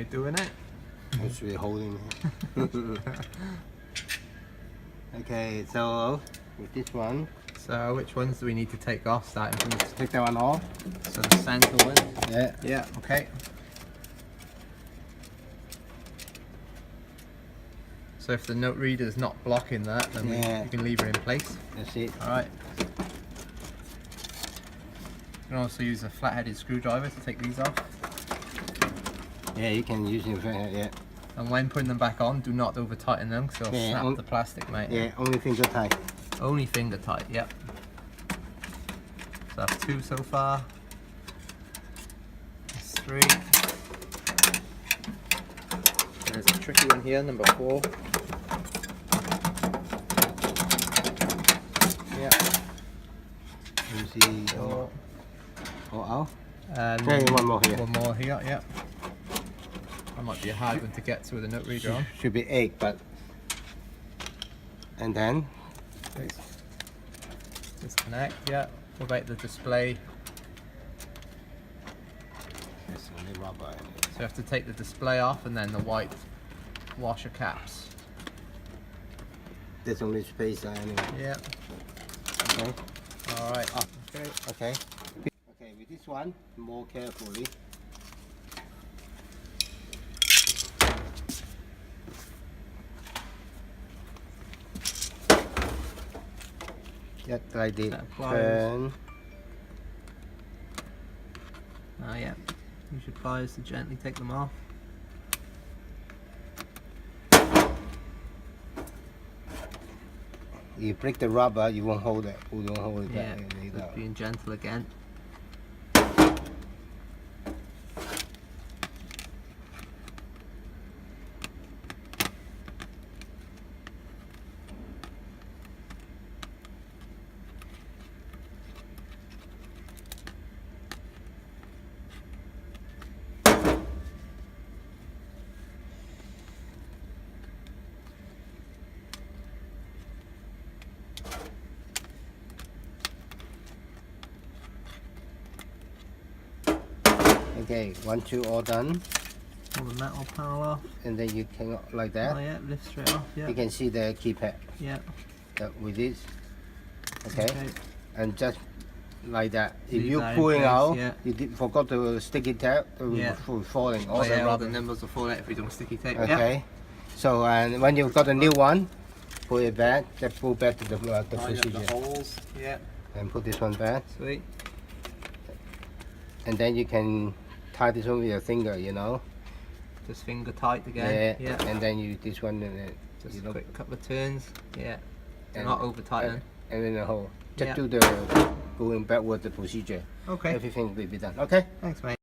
doing it. It's really holding it. Okay, so with this one, So which ones do we need to take off? Starting from the, take that one off. so the center one. Yeah. Yeah. Okay. So if the note reader is not blocking that, then you can leave it in place. That's it. All right. You can also use a flat-headed screwdriver to take these off. Yeah, you can use it. Yeah. And when putting them back on, do not over tighten them because they'll snap the plastic, mate. Yeah, only finger tight. Only finger tight, yep. So that's 2 so far. That's 3. There's a tricky one here, number 4. Yep. You see, out. And Okay, one more here. One more here, yep. That might be a hard one to get to with a note reader on. Should be 8, but. And then. Disconnect, yeah. What about the display? There's only rubber in it. So you have to take the display off and then the white washer caps. There's only space anyway. Yeah. Okay. Alright. Okay. Okay. Okay, with this one, more carefully. Just like this. Turn. Yeah. Use your pliers to gently take them off. You break the rubber, you won't hold it. You won't hold it Yeah. back. Being gentle again. Okay, 1, 2, all done. Pull the metal panel off. And then you can, like that. Oh yeah, lift straight off, yeah. You can see the keypad Yeah. with this. Okay. And just like that. If Leave you're that in pulling place, out, yeah. you forgot to sticky tape, Yeah. falling. All the rubber. numbers will fall out if we don't sticky tape. Okay. Yeah. So and when you've got a new one, put it back. Just pull back to the Line up procedure. the holes. Yeah. And put this one back. Sweet. And then you can tie this one with your finger, you know. Just finger tight again. Yeah. And then you this one and then Just you a know, quick couple of turns. Yeah. and- Not over tightening. and then the hole. Just Yeah. do the going backward the procedure. Okay. Everything will be done. Okay. Thanks, mate.